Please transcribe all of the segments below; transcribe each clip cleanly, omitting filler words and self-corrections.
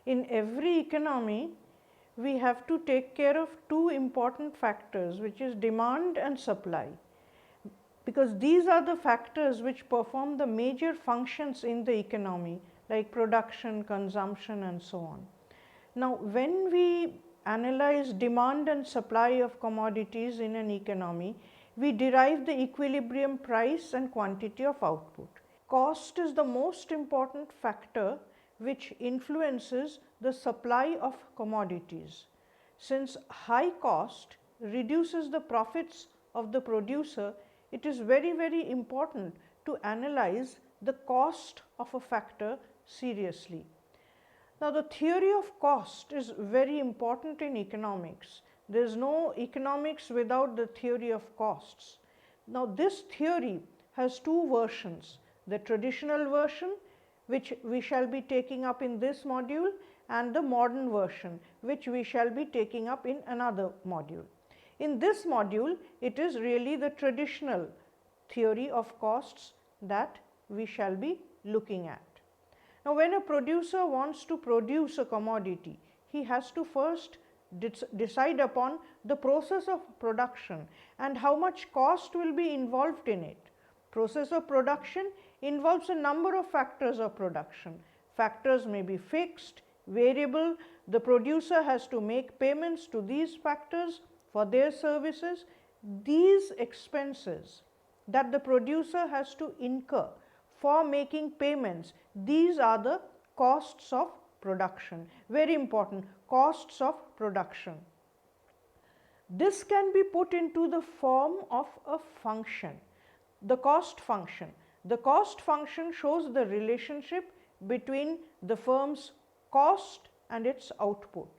In every economy, we have to take care of two important factors, which is demand and supply, because these are the factors which perform the major functions in the economy, like production, consumption, and so on. Now, when we analyze demand and supply of commodities in an economy, we derive the equilibrium price and quantity of output. Cost is the most important factor which influences the supply of commodities. Since high cost reduces the profits of the producer, it is very, very important to analyze the cost of a factor seriously. Now, the theory of cost is very important in economics. There is no economics without the theory of costs. Now, this theory has two versions: the traditional version, which we shall be taking up in this module, and the modern version, which we shall be taking up in another module. In this module, it is really the traditional theory of costs that we shall be looking at. Now, when a producer wants to produce a commodity, he has to first decide upon the process of production and how much cost will be involved in it. Process of production involves a number of factors of production. Factors may be fixed, variable. The producer has to make payments to these factors for their services. These expenses that the producer has to incur for making payments, these are the costs of production. Very important, costs of production. This can be put into the form of a function, the cost function. The cost function shows the relationship between the firm's cost and its output.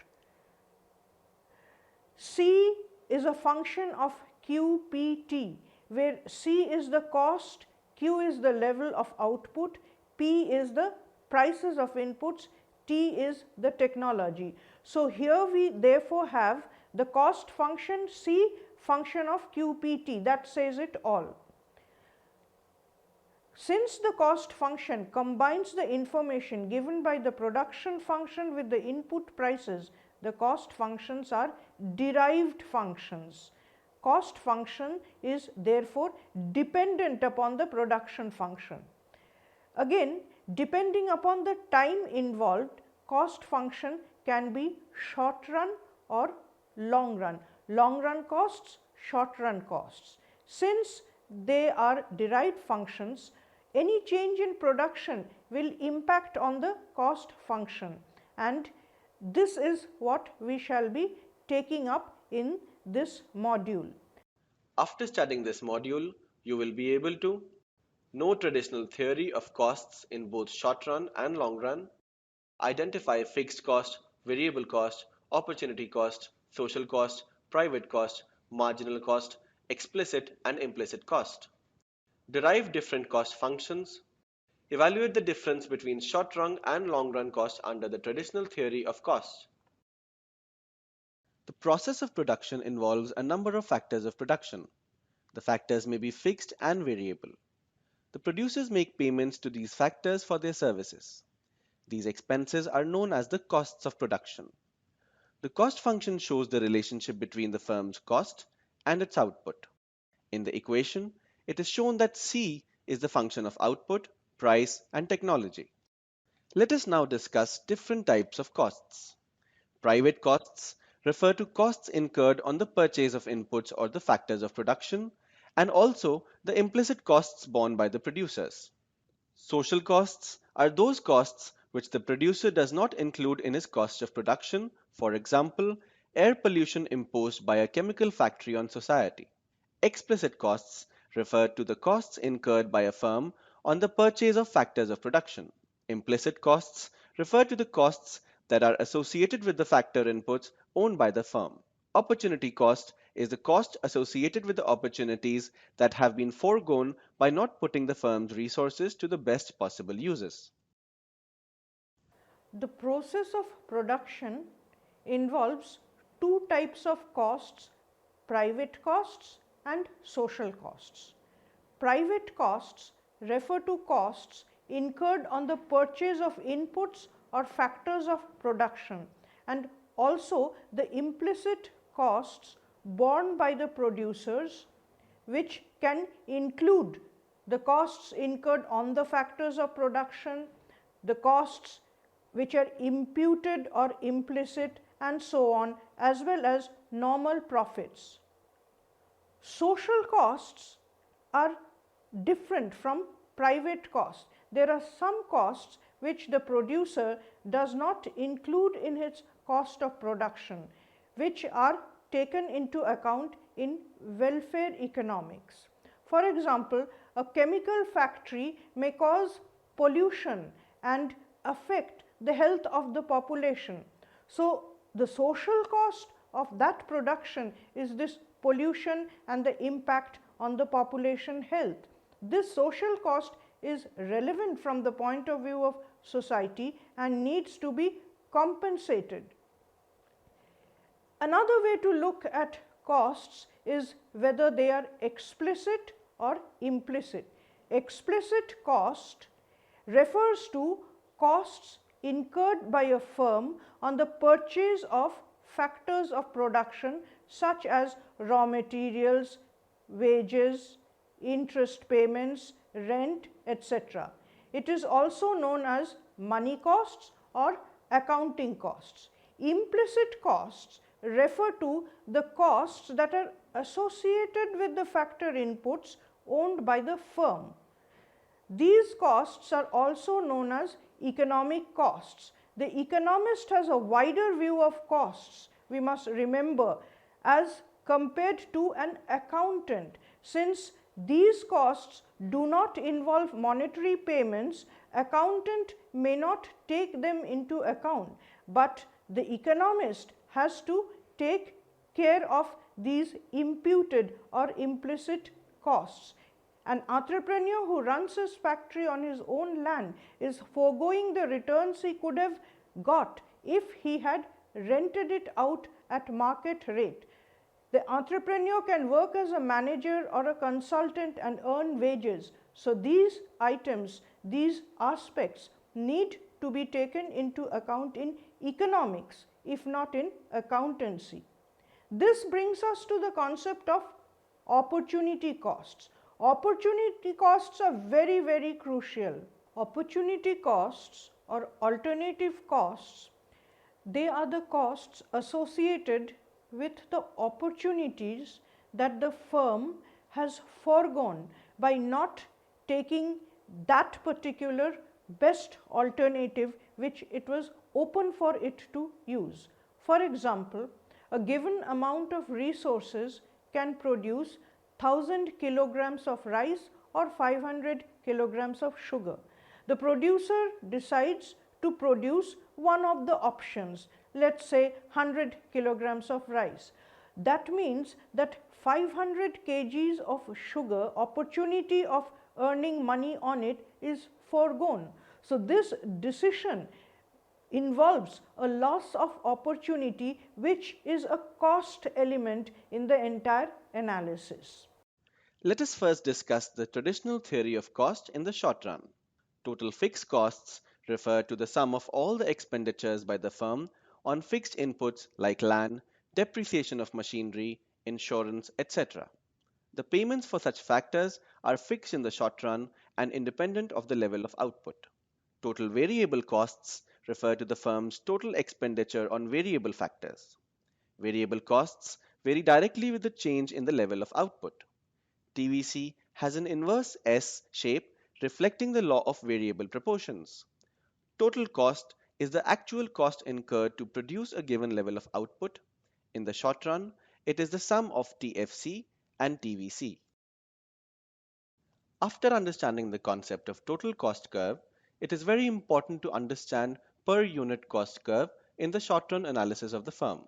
C is a function of QPT, where C is the cost, Q is the level of output, P is the prices of inputs, T is the technology. So, here we therefore have the cost function C, function of QPT, that says it all. Since the cost function combines the information given by the production function with the input prices, the cost functions are derived functions. Cost function is therefore dependent upon the production function. Again, depending upon the time involved, cost function can be short run or long run. Long run costs, short run costs. Since they are derived functions, any change in production will impact on the cost function, and this is what we shall be taking up in this module. After studying this module, you will be able to know traditional theory of costs in both short run and long run, identify fixed cost, variable cost, opportunity cost, social cost, private cost, marginal cost, explicit and implicit cost, derive different cost functions, evaluate the difference between short run and long run costs under the traditional theory of cost. The process of production involves a number of factors of production. The factors may be fixed and variable. The producers make payments to these factors for their services. These expenses are known as the costs of production. The cost function shows the relationship between the firm's cost and its output. In the equation, it is shown that C is the function of output, price, and technology. Let us now discuss different types of costs. Private costs refer to costs incurred on the purchase of inputs or the factors of production, and also the implicit costs borne by the producers. Social costs are those costs which the producer does not include in his cost of production, for example, air pollution imposed by a chemical factory on society. Explicit costs refer to the costs incurred by a firm on the purchase of factors of production. Implicit costs refer to the costs that are associated with the factor inputs owned by the firm. Opportunity cost is the cost associated with the opportunities that have been foregone by not putting the firm's resources to the best possible uses. The process of production involves two types of costs: private costs and social costs. Private costs refer to costs incurred on the purchase of inputs or factors of production, and also the implicit costs borne by the producers, which can include the costs incurred on the factors of production, the costs which are imputed or implicit, and so on, as well as normal profits. Social costs are different from private costs. There are some costs which the producer does not include in its cost of production, which are taken into account in welfare economics. For example, a chemical factory may cause pollution and affect the health of the population. So, the social cost of that production is this pollution and the impact on the population health. This social cost is relevant from the point of view of society and needs to be compensated. Another way to look at costs is whether they are explicit or implicit. Explicit cost refers to costs incurred by a firm on the purchase of factors of production such as raw materials, wages, interest payments, rent, etc. It is also known as money costs or accounting costs. Implicit costs refer to the costs that are associated with the factor inputs owned by the firm. These costs are also known as economic costs. The economist has a wider view of costs, we must remember, as compared to an accountant. Since these costs do not involve monetary payments, accountant may not take them into account, but the economist has to take care of these imputed or implicit costs. An entrepreneur who runs his factory on his own land is foregoing the returns he could have got if he had rented it out at market rate. The entrepreneur can work as a manager or a consultant and earn wages. So, these items, these aspects need to be taken into account in economics, if not in accountancy. This brings us to the concept of opportunity costs. Opportunity costs are very, very crucial. Opportunity costs or alternative costs, they are the costs associated with the opportunities that the firm has foregone by not taking that particular best alternative which it was open for it to use. For example, a given amount of resources can produce 1000 kilograms of rice or 500 kilograms of sugar. The producer decides to produce one of the options, let's say 100 kilograms of rice. That means that 500 kgs of sugar, opportunity of earning money on it is foregone. So, this decision involves a loss of opportunity, which is a cost element in the entire analysis. Let us first discuss the traditional theory of cost in the short run. Total fixed costs refer to the sum of all the expenditures by the firm on fixed inputs like land, depreciation of machinery, insurance, etc. The payments for such factors are fixed in the short run and independent of the level of output. Total variable costs refer to the firm's total expenditure on variable factors. Variable costs vary directly with the change in the level of output. TVC has an inverse S shape reflecting the law of variable proportions. Total cost is the actual cost incurred to produce a given level of output. In the short run, it is the sum of TFC and TVC. After understanding the concept of total cost curve, it is very important to understand per unit cost curve in the short run analysis of the firm.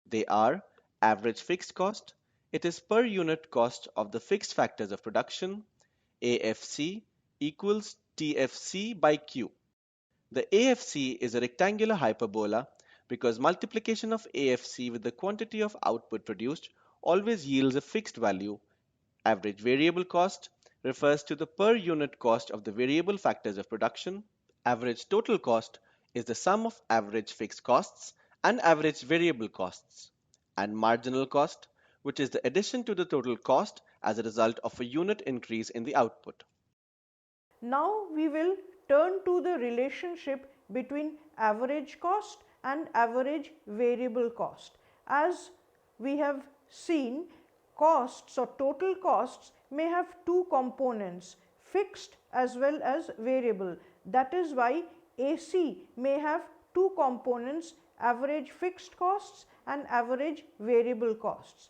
They are average fixed cost, it is per unit cost of the fixed factors of production, AFC equals TFC by Q. The AFC is a rectangular hyperbola because multiplication of AFC with the quantity of output produced always yields a fixed value. Average variable cost refers to the per unit cost of the variable factors of production. Average total cost is the sum of average fixed costs and average variable costs, and marginal cost, which is the addition to the total cost as a result of a unit increase in the output. Now we will turn to the relationship between average cost and average variable cost. As we have seen, costs or total costs may have two components, fixed as well as variable. That is why AC may have two components, average fixed costs and average variable costs.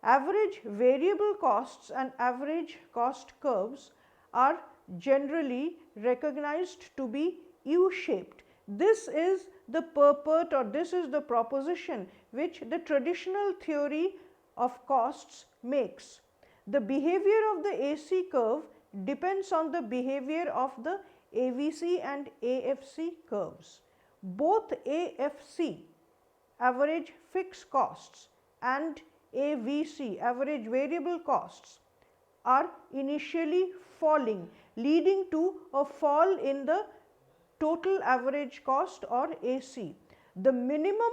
Average variable costs and average cost curves are generally recognized to be U-shaped. This is the purport, or this is the proposition which the traditional theory of costs makes. The behavior of the AC curve depends on the behavior of the AVC and AFC curves. Both AFC, average fixed costs, and AVC, average variable costs, are initially falling, leading to a fall in the total average cost, or AC. The minimum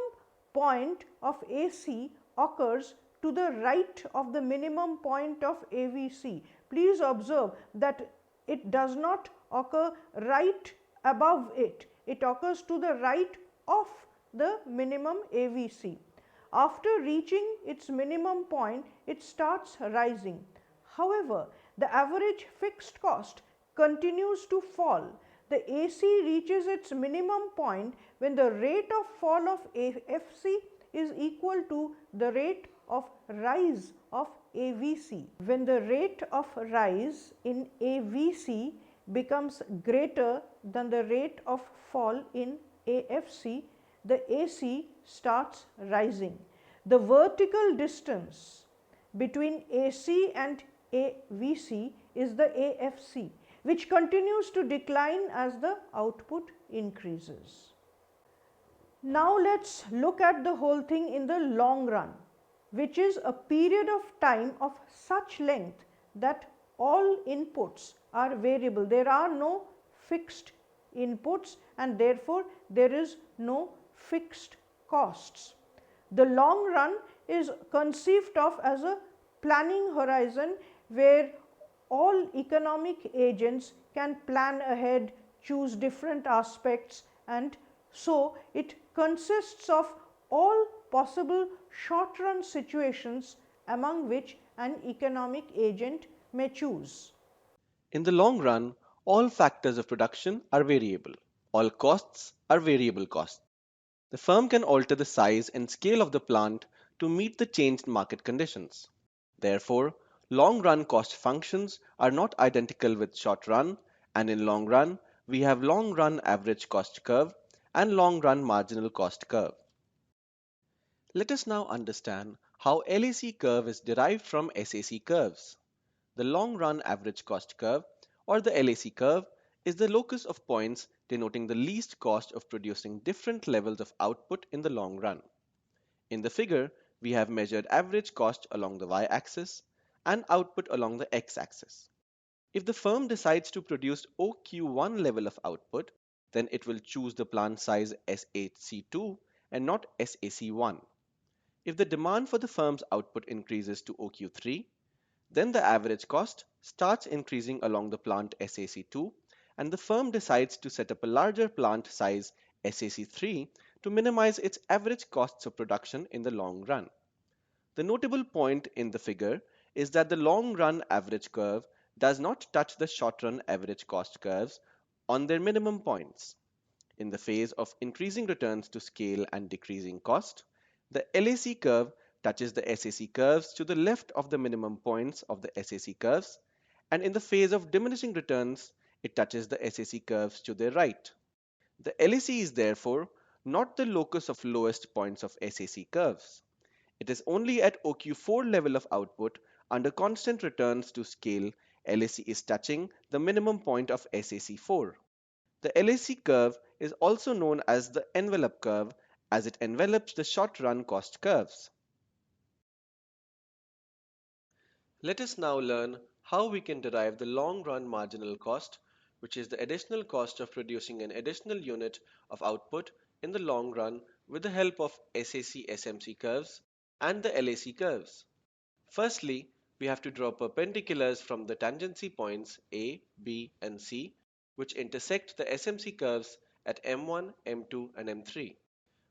point of AC occurs to the right of the minimum point of AVC. Please observe that it does not occur right above it, it occurs to the right of the minimum AVC. After reaching its minimum point, it starts rising. However, the average fixed cost continues to fall. The AC reaches its minimum point when the rate of fall of AFC is equal to the rate of rise of AVC. When the rate of rise in AVC becomes greater than the rate of fall in AFC, the AC starts rising. The vertical distance between AC and AVC is the AFC, which continues to decline as the output increases. Now let us look at the whole thing in the long run, which is a period of time of such length that all inputs are variable. There are no fixed inputs and therefore there is no fixed costs. The long run is conceived of as a planning horizon where all economic agents can plan ahead, choose different aspects, and so it consists of all possible short run situations among which an economic agent may choose. In the long run, all factors of production are variable. All costs are variable costs. The firm can alter the size and scale of the plant to meet the changed market conditions. Therefore, long run cost functions are not identical with short run, and in long run, we have long run average cost curve and long run marginal cost curve. Let us now understand how LAC curve is derived from SAC curves. The long run average cost curve, or the LAC curve, is the locus of points denoting the least cost of producing different levels of output in the long run. In the figure, we have measured average cost along the y-axis and output along the x-axis. If the firm decides to produce OQ1 level of output, then it will choose the plant size SAC2 and not SAC1. If the demand for the firm's output increases to OQ3, then the average cost starts increasing along the plant SAC2 and the firm decides to set up a larger plant size SAC3 to minimize its average costs of production in the long run. The notable point in the figure is that the long run average curve does not touch the short run average cost curves on their minimum points. In the phase of increasing returns to scale and decreasing cost, the LAC curve touches the SAC curves to the left of the minimum points of the SAC curves, and in the phase of diminishing returns, it touches the SAC curves to their right. The LAC is therefore not the locus of lowest points of SAC curves. It is only at OQ4 level of output under constant returns to scale LAC is touching the minimum point of SAC4. The LAC curve is also known as the envelope curve as it envelops the short run cost curves. Let us now learn how we can derive the long run marginal cost which is the additional cost of producing an additional unit of output in the long run with the help of SAC SMC curves and the LAC curves. Firstly, we have to draw perpendiculars from the tangency points A, B, and C, which intersect the SMC curves at M1, M2, and M3.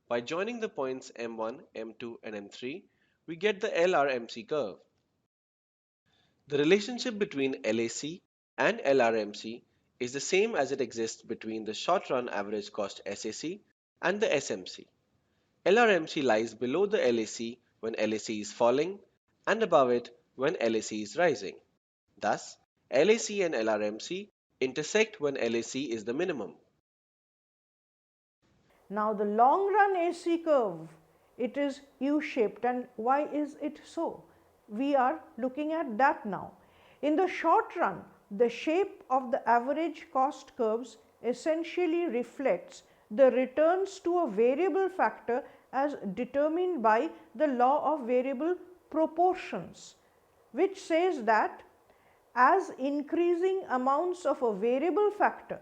By joining the points M1, M2, and M3, we get the LRMC curve. The relationship between LAC and LRMC is the same as it exists between the short-run average cost SAC and the SMC. LRMC lies below the LAC when LAC is falling and above it when LAC is rising. Thus, LAC and LRMC intersect when LAC is the minimum. Now the long run AC curve, it is U-shaped, and why is it so? We are looking at that now. In the short run, the shape of the average cost curves essentially reflects the returns to a variable factor as determined by the law of variable proportions, which says that as increasing amounts of a variable factor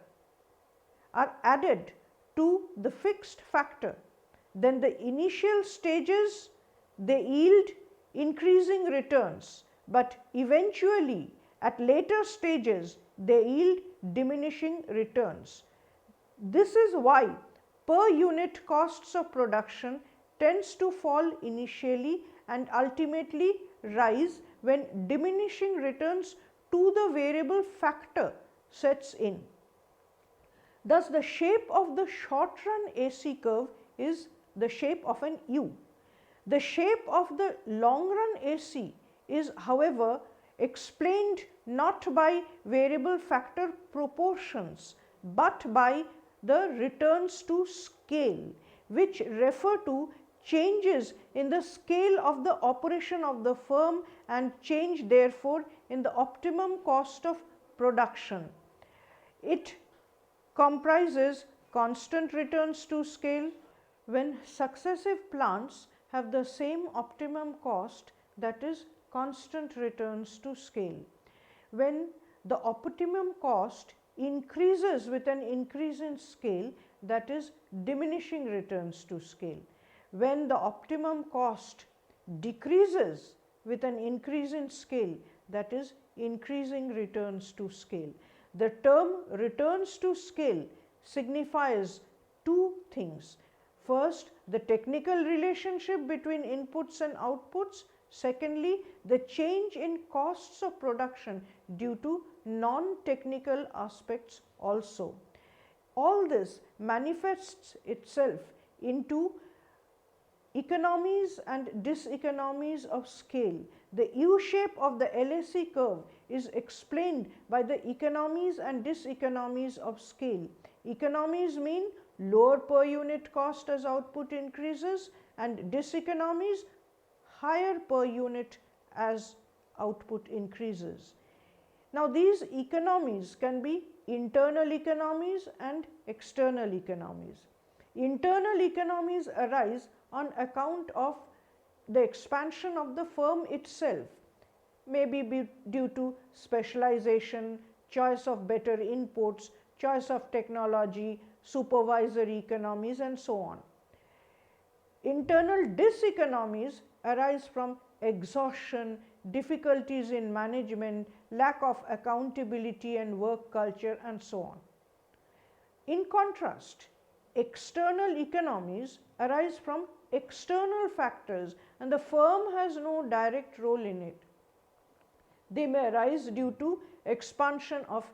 are added to the fixed factor, then the initial stages they yield increasing returns, but eventually at later stages they yield diminishing returns. This is why per unit costs of production tends to fall initially and ultimately rise when diminishing returns to the variable factor sets in. Thus, the shape of the short run AC curve is the shape of an U. The shape of the long run AC is, however, explained not by variable factor proportions but by the returns to scale, which refer to changes in the scale of the operation of the firm and change therefore in the optimum cost of production. It comprises constant returns to scale when successive plants have the same optimum cost, that is constant returns to scale. When the optimum cost increases with an increase in scale, that is diminishing returns to scale. When the optimum cost decreases with an increase in scale, that is increasing returns to scale. The term returns to scale signifies two things. First, the technical relationship between inputs and outputs. Secondly, the change in costs of production due to non-technical aspects also. All this manifests itself into economies and diseconomies of scale. The U shape of the LAC curve is explained by the economies and diseconomies of scale. Economies mean lower per unit cost as output increases, and diseconomies higher per unit as output increases. Now, these economies can be internal economies and external economies. Internal economies arise on account of the expansion of the firm itself, maybe due to specialization, choice of better inputs, choice of technology, supervisory economies, and so on. Internal diseconomies arise from exhaustion, difficulties in management, lack of accountability and work culture, and so on. In contrast, external economies arise from external factors and the firm has no direct role in it. They may arise due to expansion of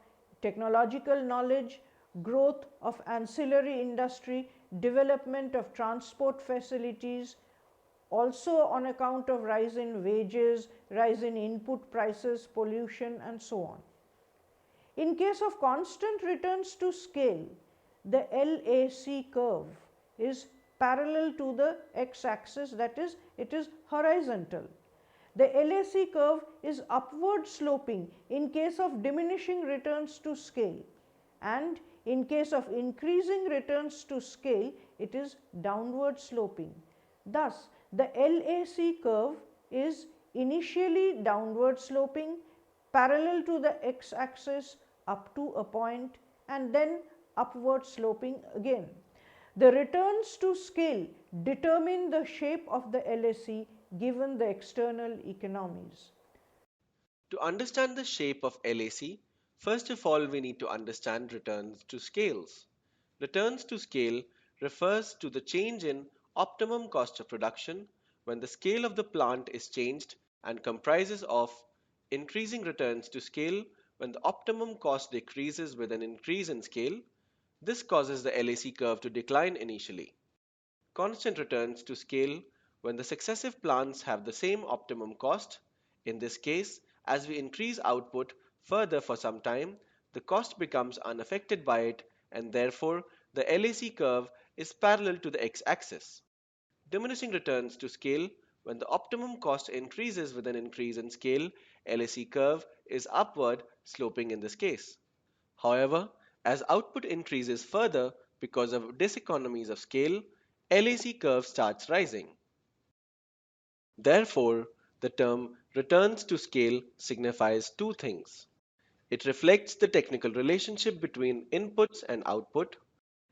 technological knowledge, growth of ancillary industry, development of transport facilities, also on account of rise in wages, rise in input prices, pollution, and so on. In case of constant returns to scale, the LAC curve is parallel to the x-axis, that is, it is horizontal. The LAC curve is upward sloping in case of diminishing returns to scale, and in case of increasing returns to scale, it is downward sloping. Thus, the LAC curve is initially downward sloping, parallel to the x-axis up to a point, and then upward sloping again. The returns to scale determine the shape of the LAC given the external economies. To understand the shape of LAC, first of all we need to understand returns to scales. Returns to scale refers to the change in optimum cost of production when the scale of the plant is changed and comprises of increasing returns to scale when the optimum cost decreases with an increase in scale. This causes the LAC curve to decline initially. Constant returns to scale when the successive plants have the same optimum cost. In this case, as we increase output further for some time, the cost becomes unaffected by it and therefore the LAC curve is parallel to the x-axis. Diminishing returns to scale when the optimum cost increases with an increase in scale, LAC curve is upward sloping in this case. However, as output increases further because of diseconomies of scale, LAC curve starts rising. Therefore, the term returns to scale signifies two things. It reflects the technical relationship between inputs and output.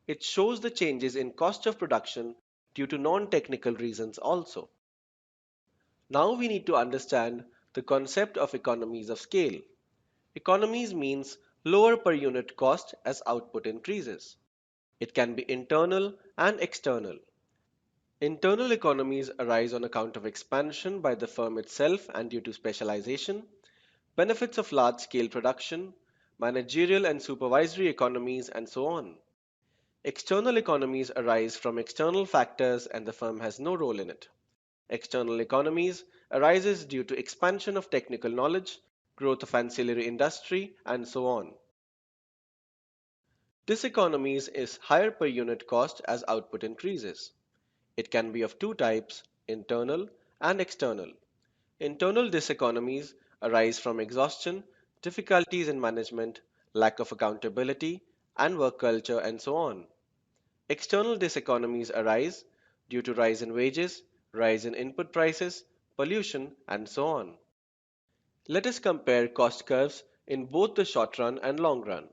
It shows the changes in cost of production due to non-technical reasons also. Now we need to understand the concept of economies of scale. Economies means lower per unit cost as output increases. It can be internal and external. Internal economies arise on account of expansion by the firm itself and due to specialization, benefits of large scale production, managerial and supervisory economies, and so on. External economies arise from external factors and the firm has no role in it. External economies arises due to expansion of technical knowledge, growth of ancillary industry, and so on. Diseconomies is higher per unit cost as output increases. It can be of two types, internal and external. Internal diseconomies arise from exhaustion, difficulties in management, lack of accountability, and work culture, and so on. External diseconomies arise due to rise in wages, rise in input prices, pollution, and so on. Let us compare cost curves in both the short run and long run.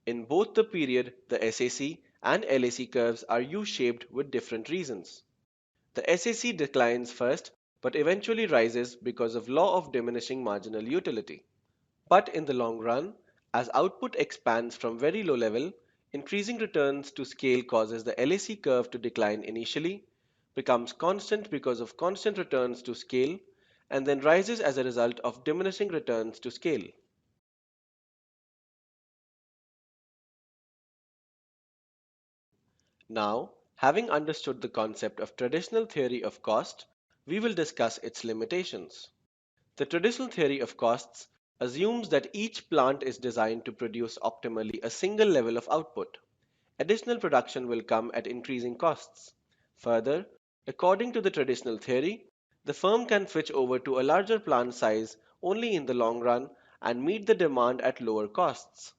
In both the period, the SAC and LAC curves are U-shaped with different reasons. The SAC declines first but eventually rises because of law of diminishing marginal utility. But in the long run, as output expands from very low level, increasing returns to scale causes the LAC curve to decline initially, becomes constant because of constant returns to scale, and then rises as a result of diminishing returns to scale. Now, having understood the concept of traditional theory of cost, we will discuss its limitations. The traditional theory of costs assumes that each plant is designed to produce optimally a single level of output. Additional production will come at increasing costs. Further, according to the traditional theory, the firm can switch over to a larger plant size only in the long run and meet the demand at lower costs.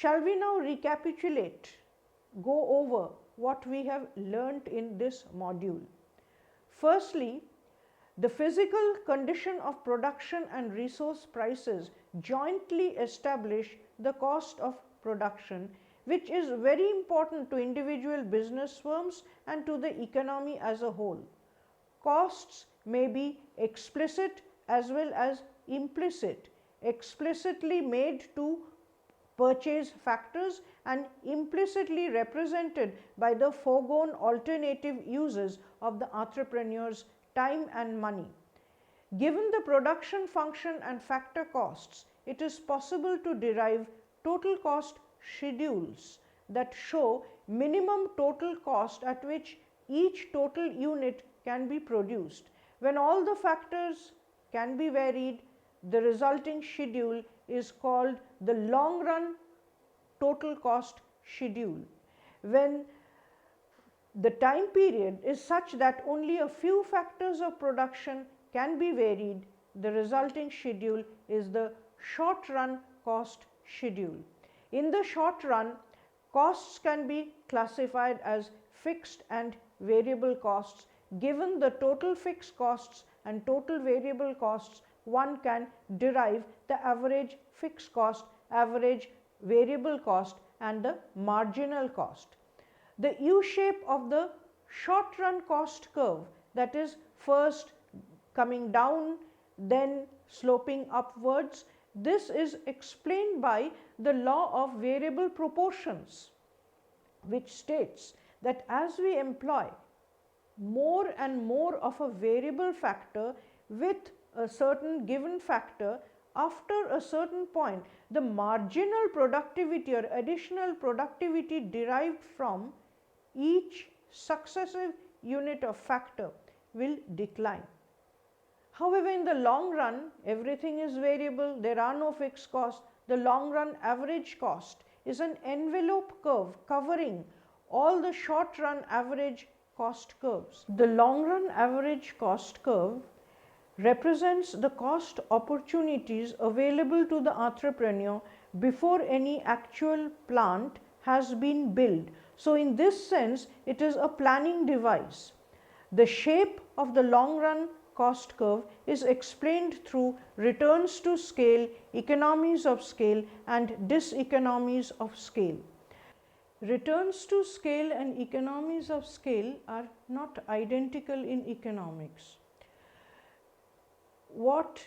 Shall we now recapitulate, go over what we have learnt in this module? Firstly, the physical condition of production and resource prices jointly establish the cost of production, which is very important to individual business firms and to the economy as a whole. Costs may be explicit as well as implicit, explicitly made to purchase factors and implicitly represented by the foregone alternative uses of the entrepreneur's time and money. Given the production function and factor costs, it is possible to derive total cost schedules that show minimum total cost at which each total unit can be produced. When all the factors can be varied, the resulting schedule is called the long run total cost schedule. When the time period is such that only a few factors of production can be varied, the resulting schedule is the short run cost schedule. In the short run, costs can be classified as fixed and variable costs given the total fixed costs and total variable costs one can derive the average fixed cost, average variable cost and the marginal cost. The U shape of the short run cost curve, that is first coming down then sloping upwards, this is explained by the law of variable proportions, which states that as we employ more and more of a variable factor with a certain given factor, after a certain point the marginal productivity or additional productivity derived from each successive unit of factor will decline. However, in the long run everything is variable, there are no fixed costs. The long run average cost is an envelope curve covering all the short run average cost curves. The long run average cost curve represents the cost opportunities available to the entrepreneur before any actual plant has been built. So, in this sense it is a planning device. The shape of the long run cost curve is explained through returns to scale, economies of scale and diseconomies of scale. Returns to scale and economies of scale are not identical in economics. What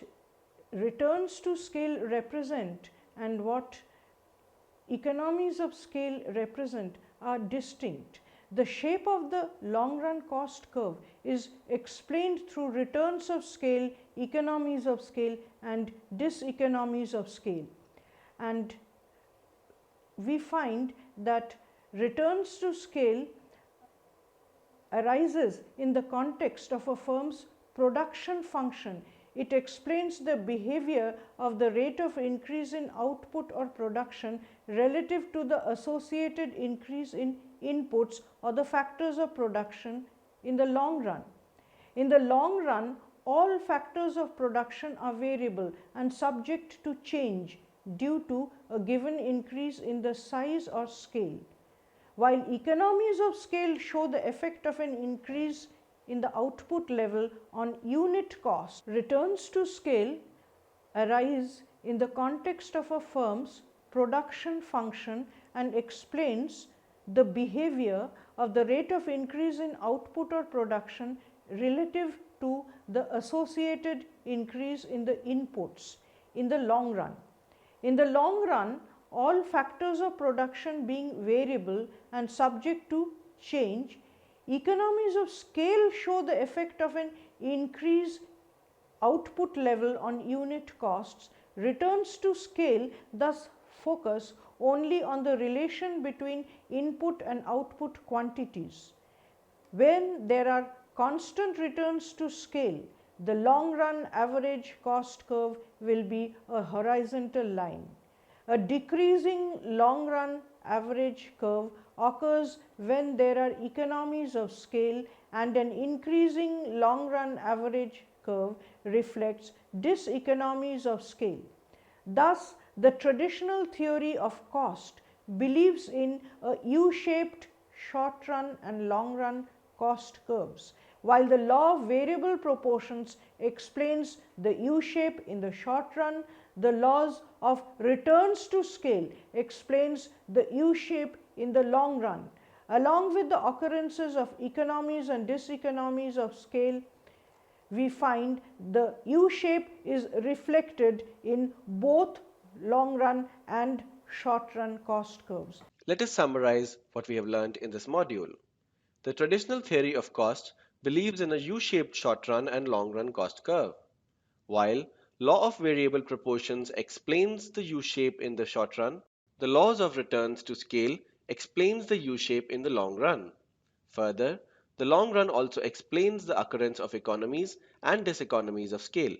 returns to scale represent and what economies of scale represent are distinct. The shape of the long run cost curve is explained through returns of scale, economies of scale and diseconomies of scale. And we find that returns to scale arises in the context of a firm's production function. It explains the behavior of the rate of increase in output or production relative to the associated increase in inputs or the factors of production in the long run. In the long run, all factors of production are variable and subject to change due to a given increase in the size or scale. While economies of scale show the effect of an increase in the output level on unit cost, returns to scale arise in the context of a firm's production function and explains the behavior of the rate of increase in output or production relative to the associated increase in the inputs in the long run. In the long run, all factors of production being variable and subject to change, economies of scale show the effect of an increase output level on unit costs. Returns to scale thus focus only on the relation between input and output quantities. When there are constant returns to scale, the long run average cost curve will be a horizontal line. A decreasing long run average curve occurs when there are economies of scale, and an increasing long run average curve reflects diseconomies of scale. Thus, the traditional theory of cost believes in a U-shaped short run and long run cost curves, while the law of variable proportions explains the U-shape in the short run. The laws of returns to scale explains the U-shape in the long run. Along with the occurrences of economies and diseconomies of scale, we find the U-shape is reflected in both long run and short run cost curves. Let us summarize what we have learned in this module. The traditional theory of cost believes in a U-shaped short-run and long-run cost curve, while law of variable proportions explains the U-shape in the short run. The laws of returns to scale explains the U-shape in the long run. Further, the long run also explains the occurrence of economies and diseconomies of scale.